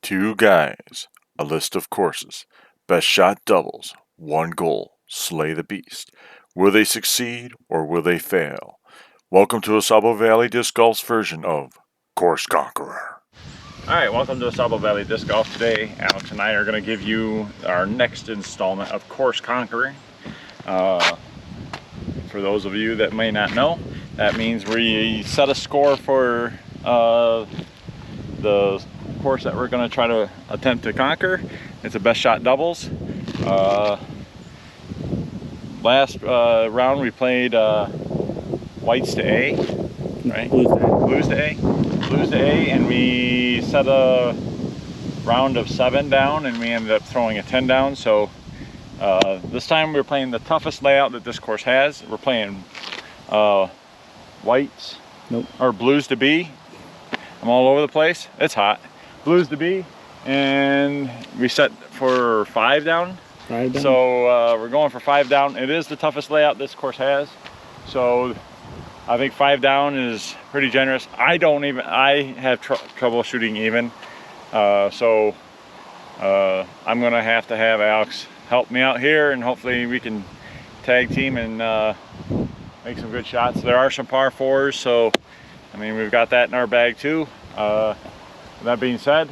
Two guys, a list of courses, best shot doubles, one goal, slay the beast. Will they succeed or will they fail? Welcome to Ausable Valley Disc Golf's version of Course Conqueror. Alright, welcome to Ausable Valley Disc Golf. Today, Alex and I are going to give you our next installment of Course Conquering. For those of you that may not know, that means we set a score for the course that we're going to try to attempt to conquer. It's a best shot doubles. Last round we played whites to A, right? Blues to A. Blues to A, and we set a round of 7 down, and we ended up throwing a 10 down. So this time we're playing the toughest layout that this course has. We're playing whites, or blues to B. I'm all over the place. It's hot. Blues to B, and we set for 5 down. 5 down. So we're going for 5 down. It is the toughest layout this course has. So I think 5 down is pretty generous. I have trouble shooting even. So I'm gonna have to have Alex help me out here, and hopefully we can tag team and make some good shots. There are some par 4s, so I mean, we've got that in our bag too. That being said,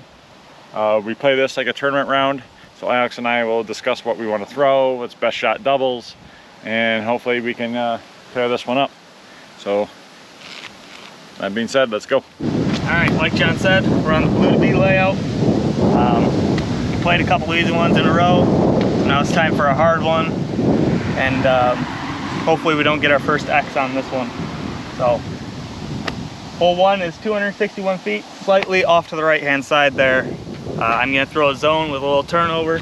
we play this like a tournament round. So Alex and I will discuss what we want to throw, what's best shot doubles, and hopefully we can tear this one up. So that being said, let's go. All right, like John said, we're on the blue to B layout. We played a couple easy ones in a row. Now it's time for a hard one, and hopefully we don't get our first X on this one. So hole 1 is 261 feet, slightly off to the right hand side there. I'm gonna throw a zone with a little turnover.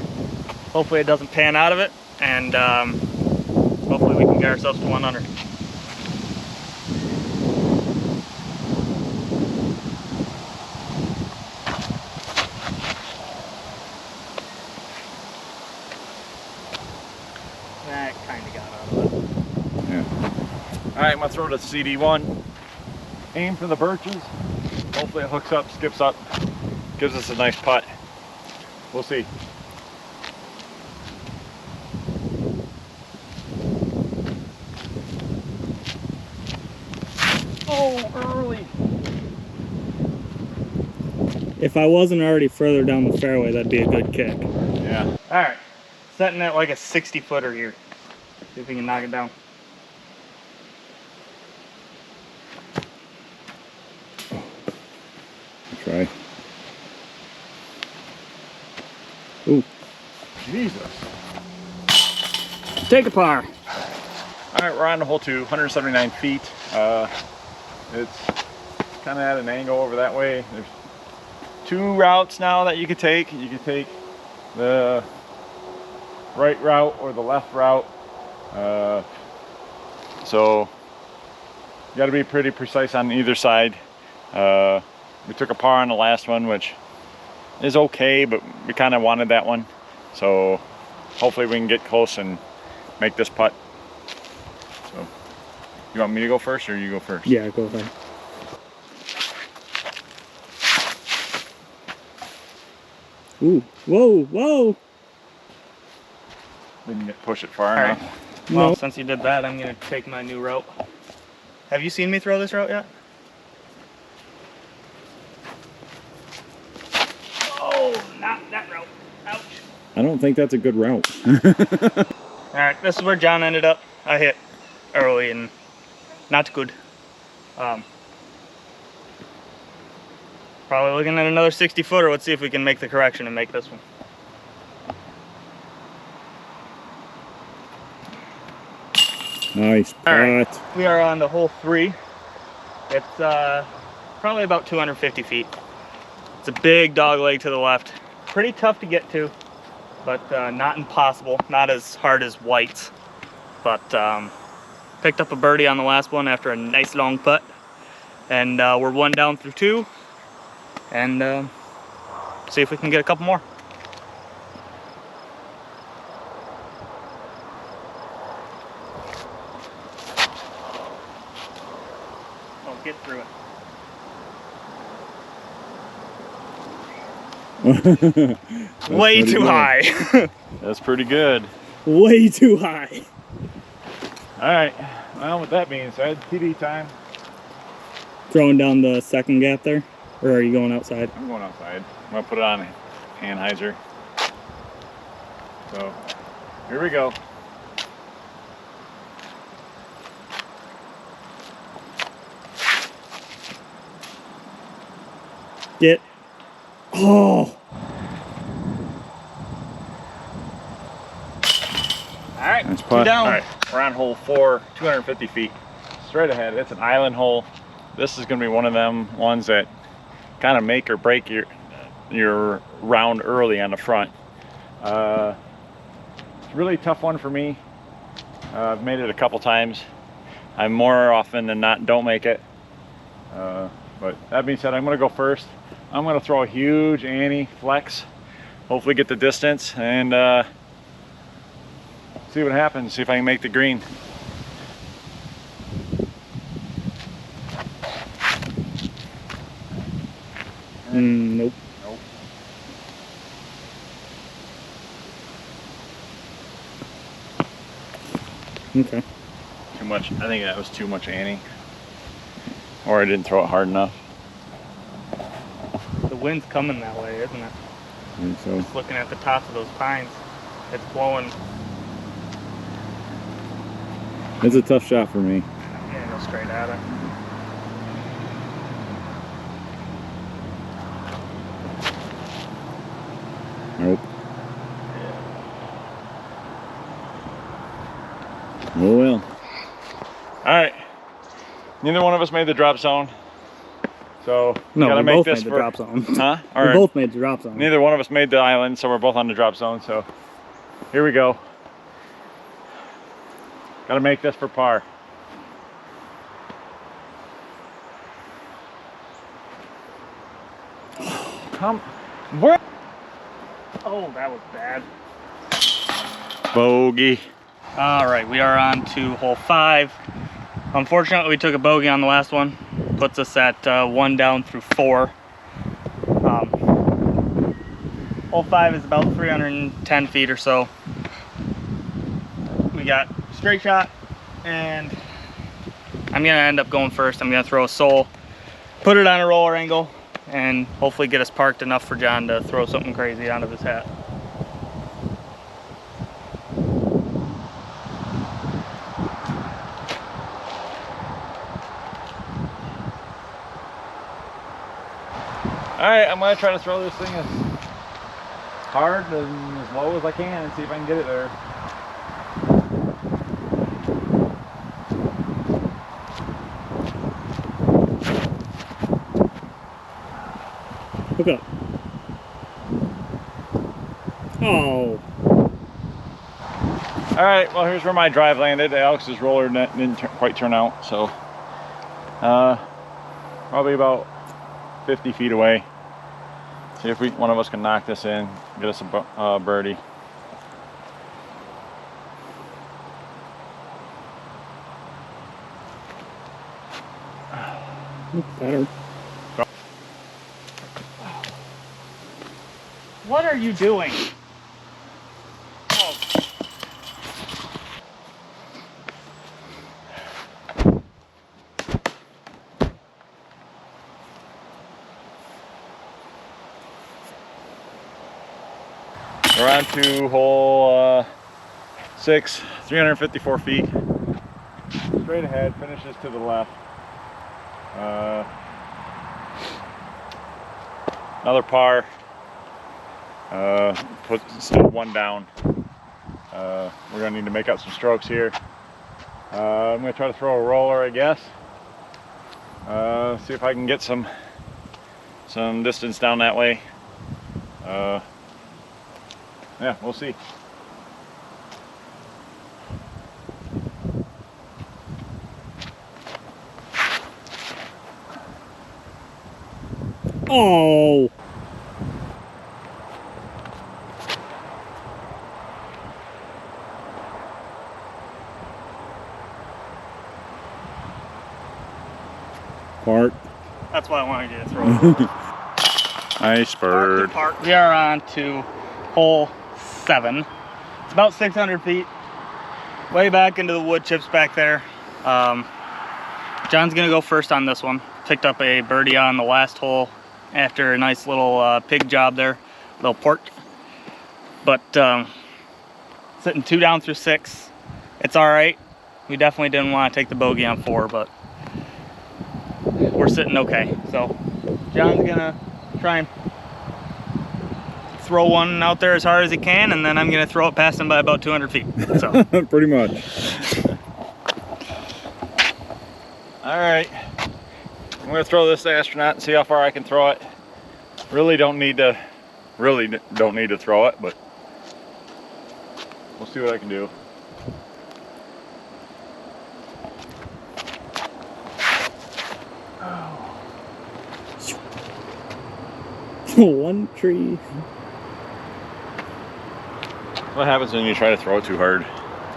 Hopefully it doesn't pan out of it, and hopefully we can get ourselves to 1 under. That kind of got out of it. Yeah. All right, I'm gonna throw to CD1. Aim for the birches. Hopefully it hooks up, skips up, gives us a nice putt. We'll see. Oh, early. If I wasn't already further down the fairway, that'd be a good kick. Yeah. All right, setting it like a 60-footer here. See if we can knock it down. Try. Ooh. Jesus. Take a par. All right, we're on to hole 2, 179 feet. It's kind of at an angle over that way. There's 2 routes now that you could take. You could take the right route or the left route. So you got to be pretty precise on either side. We took a par on the last one, which is okay, but we kind of wanted that one. So hopefully we can get close and make this putt. So you want me to go first or you go first? Yeah, go ahead. Ooh, whoa, whoa. Didn't push it far enough. Right. Well, since you did that, I'm gonna take my new route. Have you seen me throw this route yet? Oh, not that route. Ouch. I don't think that's a good route. All right, this is where John ended up. I hit early and not good. Probably looking at another 60-footer. Let's see if we can make the correction and make this one. Nice putt. All right, we are on the hole 3. It's probably about 250 feet. It's a big dog leg to the left. Pretty tough to get to, but not impossible. Not as hard as whites. But picked up a birdie on the last one after a nice long putt. And we're 1 down through 2. And see if we can get a couple more. Oh, get through it. Way too high. That's pretty good. Way too high. All right. Well, with that being said, TD time. Throwing down the second gap there, or are you going outside? I'm going outside. I'm gonna put it on Anheuser. So here we go. Get. Oh. All right, Nice putt. down. All right, we're on hole 4, 250 feet, straight ahead. It's an island hole. This is going to be one of them ones that kind of make or break your round early on the front. It's a really tough one for me. I've made it a couple times. I more often than not don't make it. But that being said, I'm going to go first. I'm going to throw a huge Annie flex. Hopefully get the distance and see what happens, see if I can make the green. Nope. Nope. Okay. Too much. I think that was too much Annie. Or I didn't throw it hard enough. The wind's coming that way, isn't it? I think so. Just looking at the tops of those pines, it's blowing. It's a tough shot for me. I'm gonna go straight at it. Nope. Oh well. Alright. Neither one of us made the drop zone. So No, gotta we make both this made the for, drop zone. Huh? We Or both made the drop zone. neither one of us made the island, so we're both on the drop zone. So here we go. Gotta make this for par. Come, where? Oh, that was bad. Bogey. All right, we are on to hole 5. Unfortunately, we took a bogey on the last one. Puts us at 1 down through 4. Hole 5 is about 310 feet or so. We got straight shot, and I'm gonna end up going first. I'm gonna throw a sole, put it on a roller angle, and hopefully get us parked enough for John to throw something crazy out of his hat. All right, I'm gonna try to throw this thing as hard and as low as I can and see if I can get it there. Look up. Oh. All right, well, here's where my drive landed. Alex's roller didn't quite turn out, so probably about 50 feet away. See if one of us can knock this in, get us a birdie. Better. What are you doing? Oh. We're on to hole 6, 354 feet. Straight ahead, finishes to the left. Another par. Still 1 down. We're gonna need to make out some strokes here. I'm gonna try to throw a roller, I guess. See if I can get some distance down that way. Yeah, we'll see. Oh. Part. That's why I wanted you to throw it. Nice bird. We are on to hole 7. It's about 600 feet. Way back into the wood chips back there. John's gonna go first on this one. Picked up a birdie on the last hole after a nice little pig job there, little pork. But sitting 2 down through 6, it's all right. We definitely didn't want to take the bogey on 4, but we're sitting okay. So John's gonna try and throw one out there as hard as he can, and then I'm gonna throw it past him by about 200 feet. So pretty much. All right, I'm gonna throw this astronaut and see how far I can throw it. Really don't need to throw it, but we'll see what I can do. one tree. What happens when you try to throw it too hard?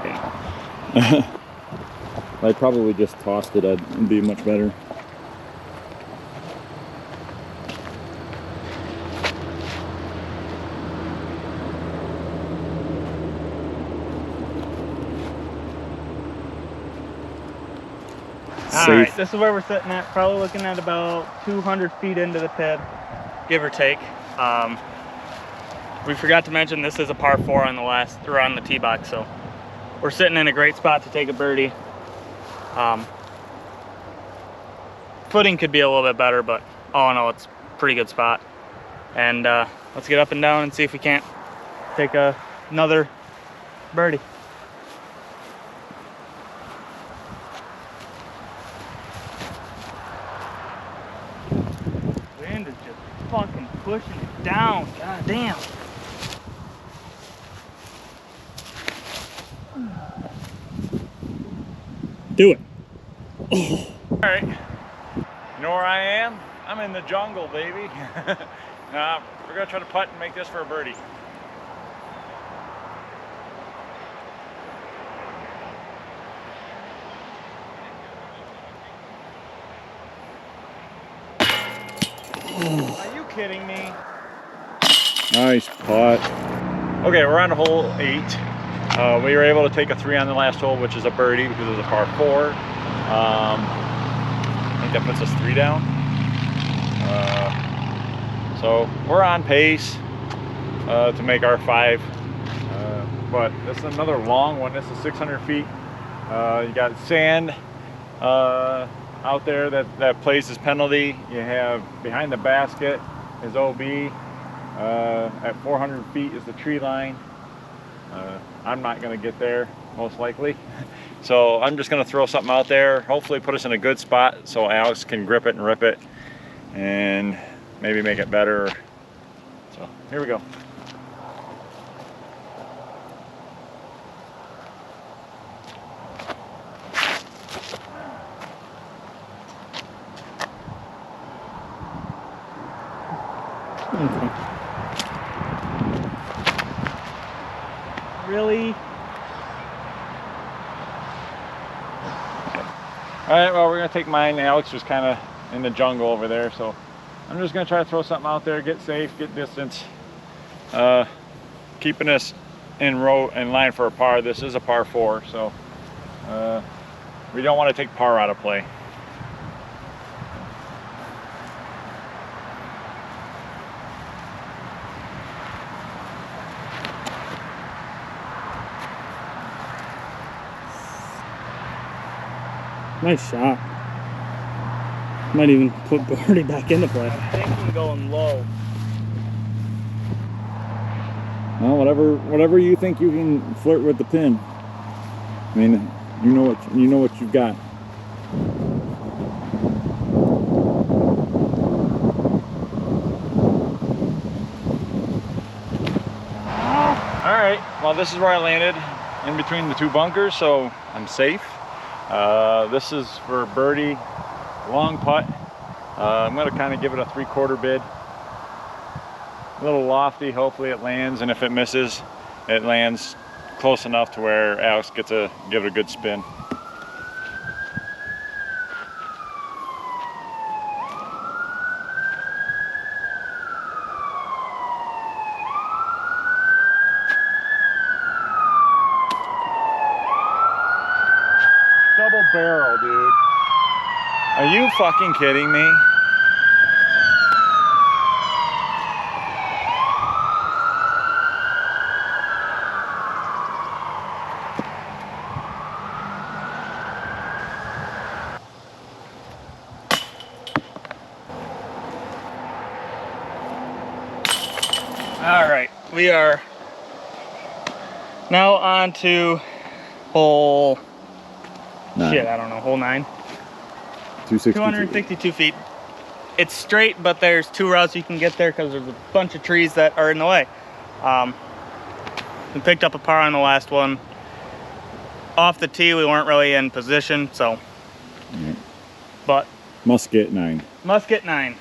Yeah. I probably just tossed it. It'd be much better. Alright, this is where we're sitting at. Probably looking at about 200 feet into the pit, give or take. We forgot to mention this is a par 4 on the tee box, so we're sitting in a great spot to take a birdie. Footing could be a little bit better, but all in all, it's a pretty good spot. And let's get up and down and see if we can't take another birdie. Wind is just fucking pushing it down. God damn. Do it. Oh. All right. You know where I am? I'm in the jungle, baby. We're gonna try to putt and make this for a birdie. Are you kidding me? Nice putt. Okay, we're on to hole 8. We were able to take a 3 on the last hole, which is a birdie because it was a par 4. I think that puts us 3 down. So we're on pace to make our 5. But this is another long one. This is 600 feet. You got sand out there that plays as penalty. You have behind the basket is OB. At 400 feet is the tree line. I'm not going to get there, most likely. So I'm just going to throw something out there, hopefully put us in a good spot so Alex can grip it and rip it and maybe make it better. So here we go. Okay. Really? All right, well, we're gonna take mine. Alex was kind of in the jungle over there, so I'm just gonna try to throw something out there, get safe, get distance, keeping us in line for a par. This is a par 4, so we don't want to take par out of play. Nice shot. Might even put birdie back into play. I'm thinking going low. Well, whatever you think you can flirt with the pin. I mean, you know what you've got. All right. Well, this is where I landed, in between the 2 bunkers, so I'm safe. This is for birdie, long putt. I'm going to kind of give it a 3/4 bid. A little lofty, hopefully it lands, and if it misses, it lands close enough to where Alex gets to give it a good spin. whole barrel, dude. Are you fucking kidding me? All right, we are now on to hole 9. shit, I don't know, hole 9. 262. 262 feet. It's straight, but there's 2 routes you can get there because there's a bunch of trees that are in the way. We picked up a par on the last one. Off the tee, we weren't really in position, so. Right. But Must get 9. must get 9.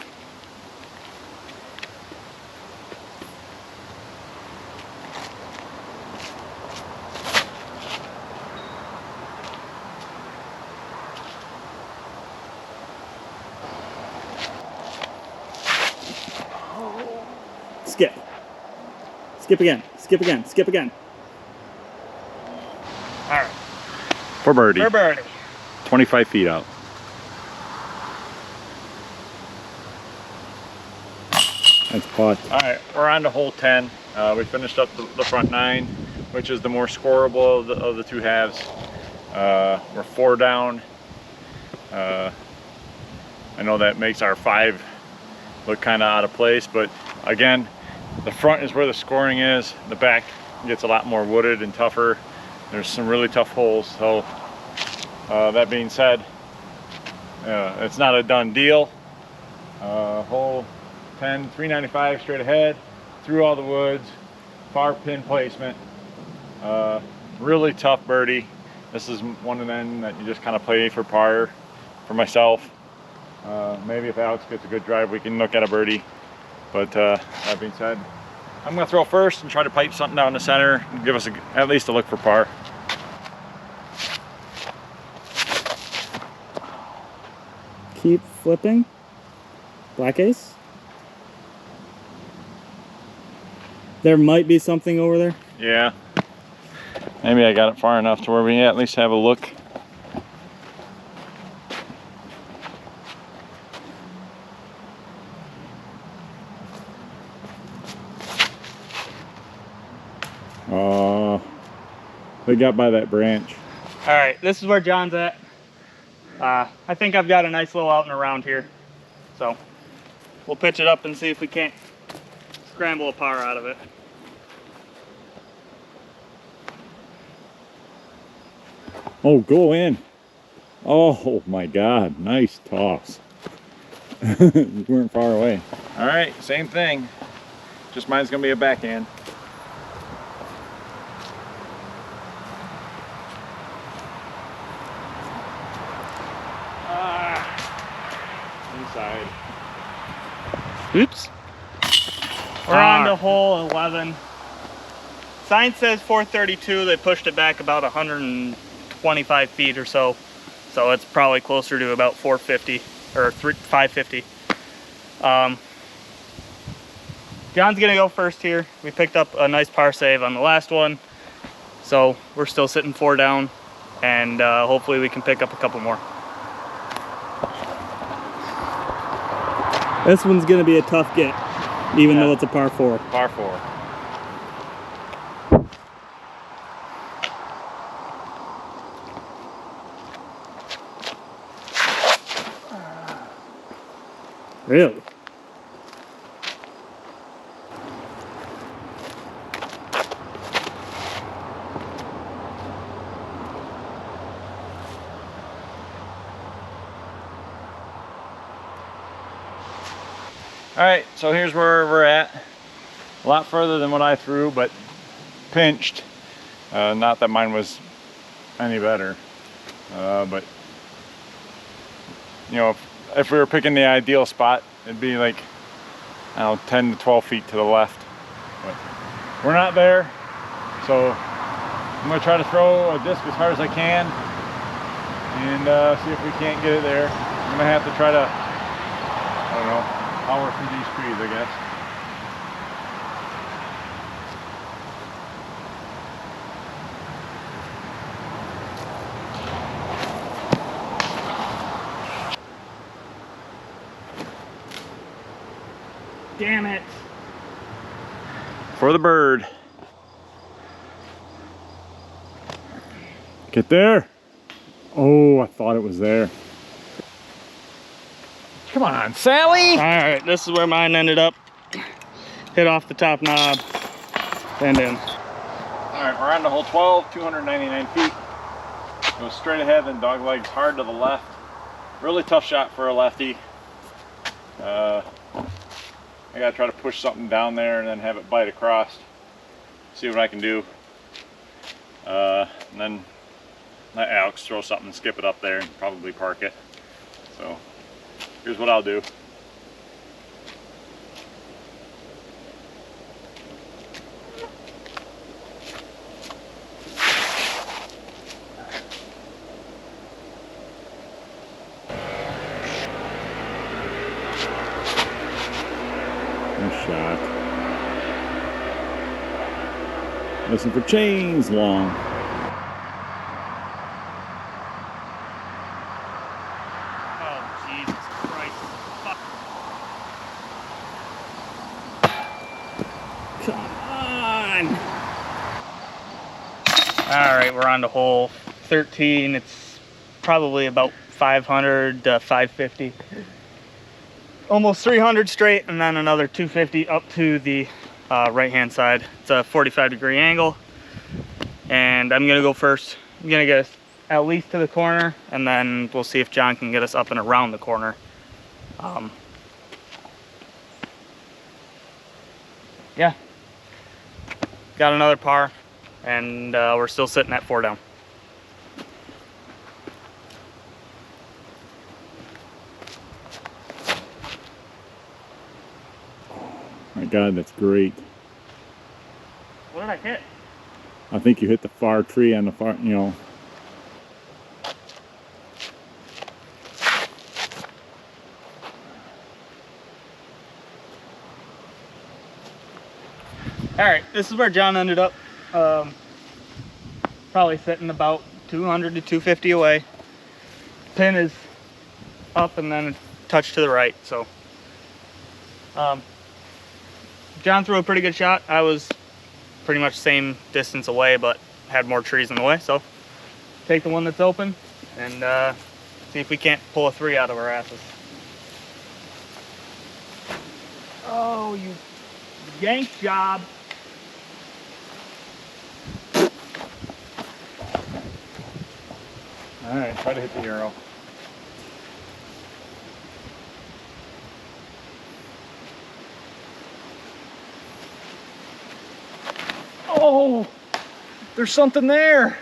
Skip. Skip again. Skip again. Skip again. All right, For birdie. for birdie. 25 feet out. That's putt. All right, we're on to hole 10. We finished up the front 9, which is the more scoreable of the 2 halves. We're 4 down. I know that makes our 5 look kind of out of place, but again, the front is where the scoring is. The back gets a lot more wooded and tougher. There's some really tough holes. So that being said, it's not a done deal. Hole 10, 395 straight ahead, through all the woods, far pin placement. Really tough birdie. This is one of them that you just kind of play for par. For myself, maybe if Alex gets a good drive, we can look at a birdie. But that being said, I'm gonna throw first and try to pipe something down the center and give us at least a look for par. Keep flipping. Black ace. There might be something over there. Yeah, maybe I got it far enough to where we at least have a look. They got by that branch. All right, this is where John's at. I think I've got a nice little out and around here. So we'll pitch it up and see if we can't scramble a par out of it. Oh, go in. Oh my God, nice toss. You weren't far away. All right, same thing. Just mine's gonna be a backhand. Inside. Oops. We're on to hole 11. Sign says 432. They pushed it back about 125 feet or so. So it's probably closer to about 450 or 550. John's gonna go first here. We picked up a nice par save on the last one. So we're still sitting 4 down, and hopefully we can pick up a couple more. This one's gonna be a tough get, even though it's a par 4. Par 4. Really? All right, so here's where we're at. A lot further than what I threw, but pinched. Not that mine was any better, but you know, if we were picking the ideal spot, it'd be like, I don't know, 10 to 12 feet to the left. But we're not there, so I'm gonna try to throw a disc as hard as I can and see if we can't get it there. I'm gonna have to try to, I don't know, power through these trees, I guess. Damn it. For the bird. Get there. Oh, I thought it was there. Come on, Sally. All right, this is where mine ended up. Hit off the top knob and in. All right, we're on to hole 12, 299 feet. Goes straight ahead, then dog legs hard to the left. Really tough shot for a lefty. I gotta try to push something down there and then have it bite across. See what I can do. And then let Alex throw something and skip it up there and probably park it. So here's what I'll do. Nice shot. Listen for chains long. Oh, Jesus Christ. Come on. All right, we're on to hole 13. It's probably about 500 to 550. Almost 300 straight, and then another 250 up to the right-hand side. It's a 45-degree angle, and I'm gonna go first. I'm gonna get us at least to the corner, and then we'll see if Jon can get us up and around the corner. Yeah, got another par, and we're still sitting at 4 down. My God, that's great. What did I hit? I think you hit the far tree on the far, you know. All right, this is where Jon ended up. Probably sitting about 200 to 250 away. Pin is up and then a touch to the right. So Jon threw a pretty good shot. I was pretty much same distance away, but had more trees in the way. So take the one that's open and see if we can't pull a 3 out of our asses. Oh, you yank job. All right, try to hit the arrow. Oh, there's something there.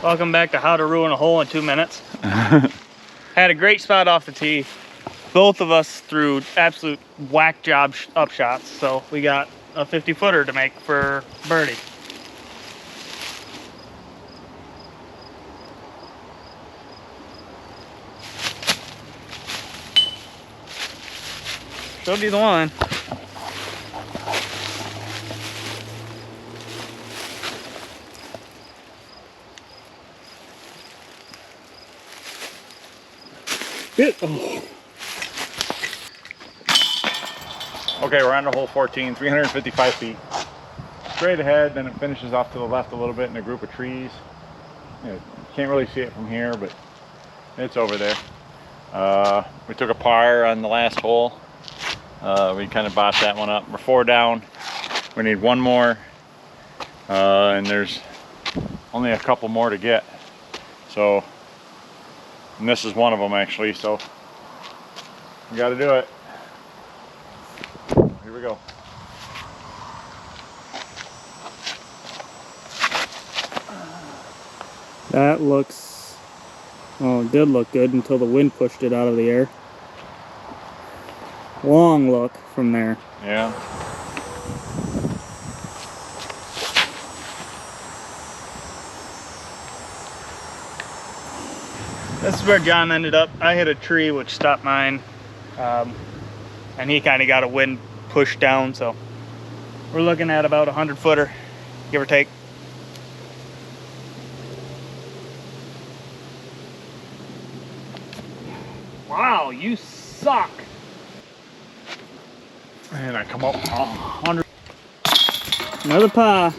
Welcome back to How to Ruin a Hole in 2 minutes. Had a great spot off the tee. Both of us threw absolute whack job up shots, so we got a 50-footer to make for birdie. Showed you the one. Oh. Okay, we're on to hole 14, 355 feet. Straight ahead, then it finishes off to the left a little bit in a group of trees. You know, can't really see it from here, but it's over there. We took a par on the last hole. We kind of botched that one up. We're 4 down. We need one more, and there's only a couple more to get. So, and this is one of them actually, so we got to do it. Here we go. That looks, well, it did look good until the wind pushed it out of the air. Long look from there. Yeah. This is where Jon ended up. I hit a tree which stopped mine, and he kind of got a wind push down, so we're looking at about a 100-footer, give or take. Wow, you suck. And I come up 100. Another par.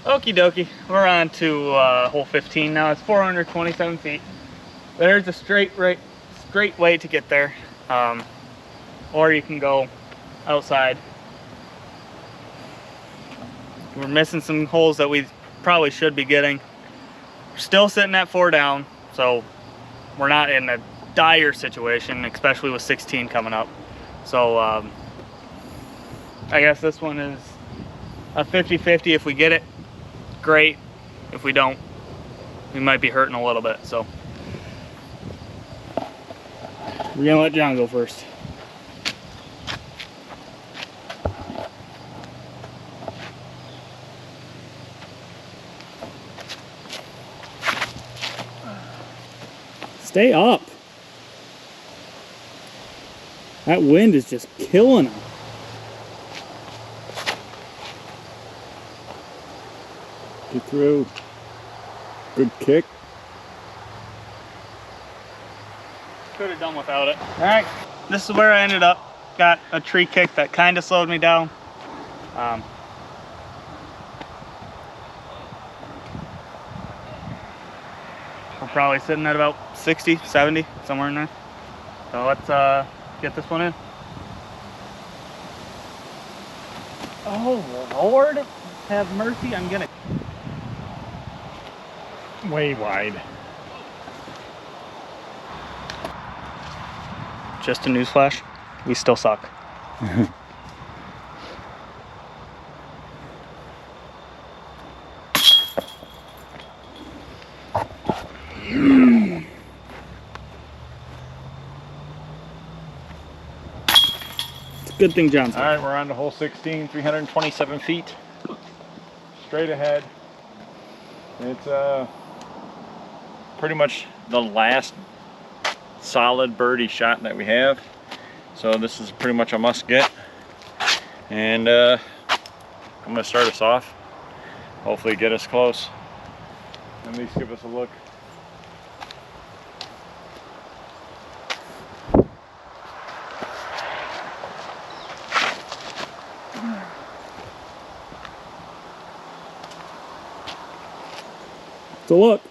Okie dokie. We're on to hole 15 now. It's 427 feet. There's a straight way to get there, or you can go outside. We're missing some holes that we probably should be getting. We're still sitting at 4 down, so we're not in a dire situation, especially with 16 coming up. So I guess this one is a 50-50. If we get it, great. If we don't, we might be hurting a little bit. So we're gonna let Jon go first. Stay up. That wind is just killing him. Get through. Good kick. Could have done without it. All right, this is where I ended up. Got a tree kick that kind of slowed me down. We're probably sitting at about 60, 70, somewhere in there. So let's get this one in. Oh Lord, have mercy! I'm gonna. Way wide. Just a newsflash, we still suck. It's a good thing Jon's All right, we're on to hole 16, 327 feet. Straight ahead. It's pretty much the last solid birdie shot that we have. So this is pretty much a must get. And I'm gonna start us off. Hopefully get us close. At least give us a look. So look.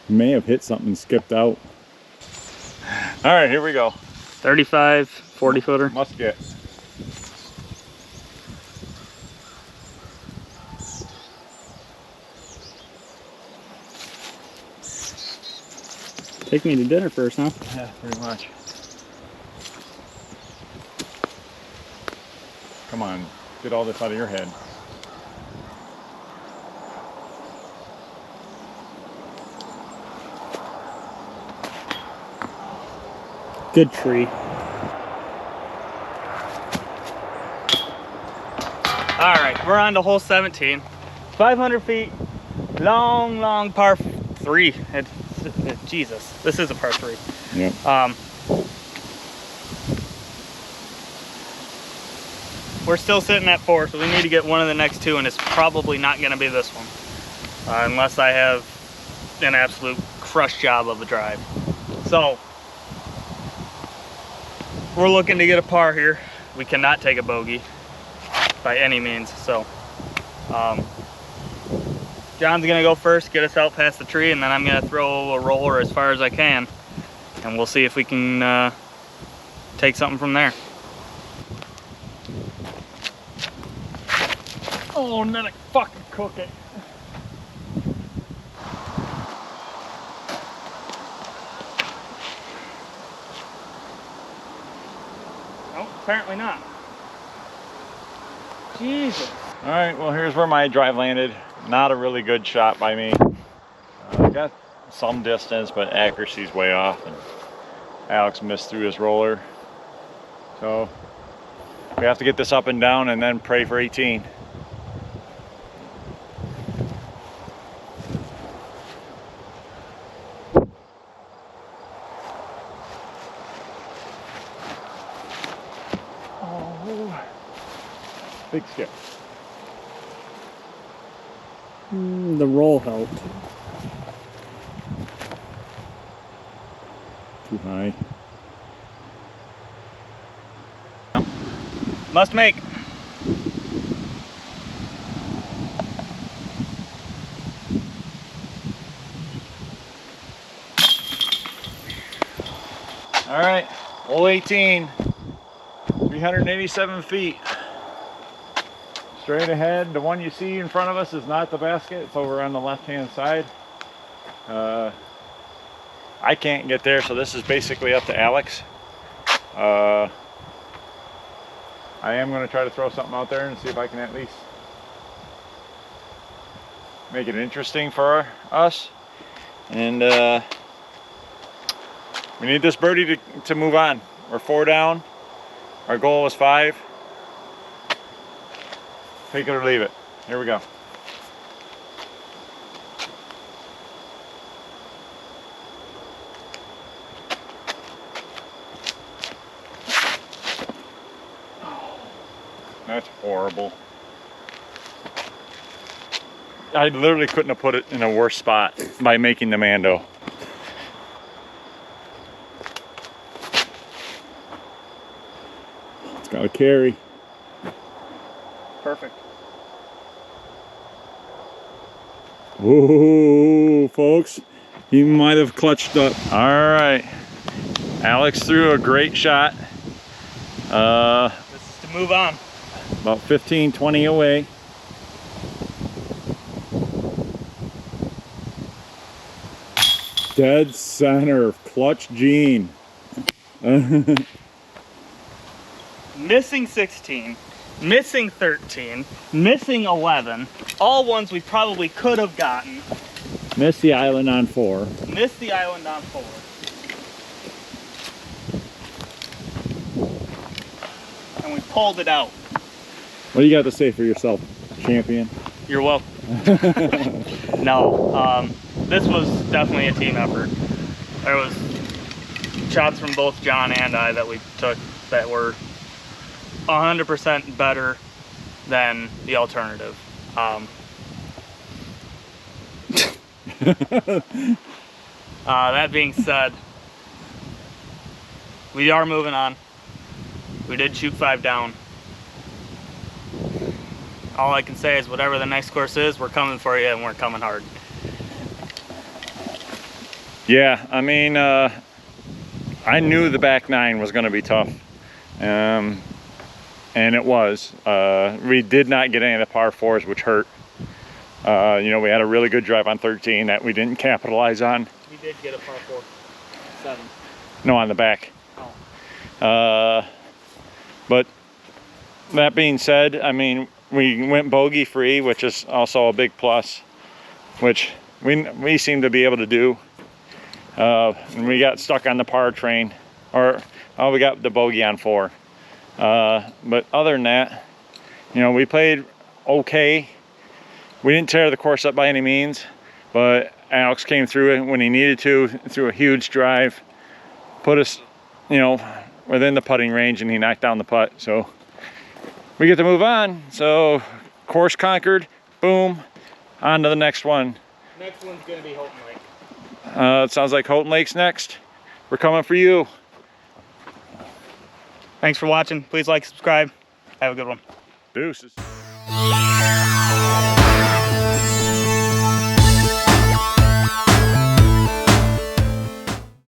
May have hit something and skipped out. All right, here we go. 35, 40 footer. Must get. Take me to dinner first, huh? Yeah, pretty much. Come on, get all this out of your head. Good tree. All right, we're on to hole 17. 500 feet, long par 3. Jesus, this is a par 3. Yep. We're still sitting at 4, so we need to get one of the next 2, and it's probably not going to be this one, unless I have an absolute crush job of a drive. So we're looking to get a par here. We cannot take a bogey by any means. So Jon's gonna go first, get us out past the tree, and then I'm gonna throw a roller as far as I can, and we'll see if we can take something from there. Oh, and then I fucking cook it. No, apparently not. Jesus. All right, well, here's where my drive landed. Not a really good shot by me. Got some distance, but accuracy's way off, and Alex missed through his roller. So we have to get this up and down and then pray for 18. Oh, big skip. The roll helped. Too high. Must make. All right, hole 18, 387 feet. Straight ahead, the one you see in front of us is not the basket. It's over on the left-hand side. I can't get there, so this is basically up to Alex. I am going to try to throw something out there and see if I can at least make it interesting for us. And we need this birdie to move on. We're 4 down. Our goal was 5. Take it or leave it. Here we go. That's horrible. I literally couldn't have put it in a worse spot by making the Mando. It's got a carry. Perfect. Whoa, folks. He might have clutched up. All right. Alex threw a great shot. This is to move on. About 15, 20 away. Dead center. Clutch Gene. Missing 16, missing 13, missing 11. All ones we probably could have gotten. Missed the island on 4. Missed the island on 4. And we pulled it out. What do you got to say for yourself, champion? You're welcome. No, this was definitely a team effort. There was shots from both John and I that we took that were 100% better than the alternative. That being said, we are moving on. We did shoot 5 down. All I can say is whatever the next course is, we're coming for you and we're coming hard. Yeah, I mean, I knew the back 9 was going to be tough. And it was. We did not get any of the par 4s, which hurt. You know, we had a really good drive on 13 that we didn't capitalize on. We did get a par 4. 7. No, on the back. Oh. But that being said, I mean, we went bogey free, which is also a big plus, which we seem to be able to do. And we got stuck on the par train, or we got the bogey on 4. But other than that, you know, we played okay. We didn't tear the course up by any means, but Alex came through it when he needed to, threw a huge drive, put us, you know, within the putting range, and he knocked down the putt. So we get to move on. So course conquered, boom, on to the next one. Next one's gonna be Houghton Lake. It sounds like Houghton Lake's next. We're coming for you. Thanks for watching. Please like, subscribe. Have a good one. Deuces.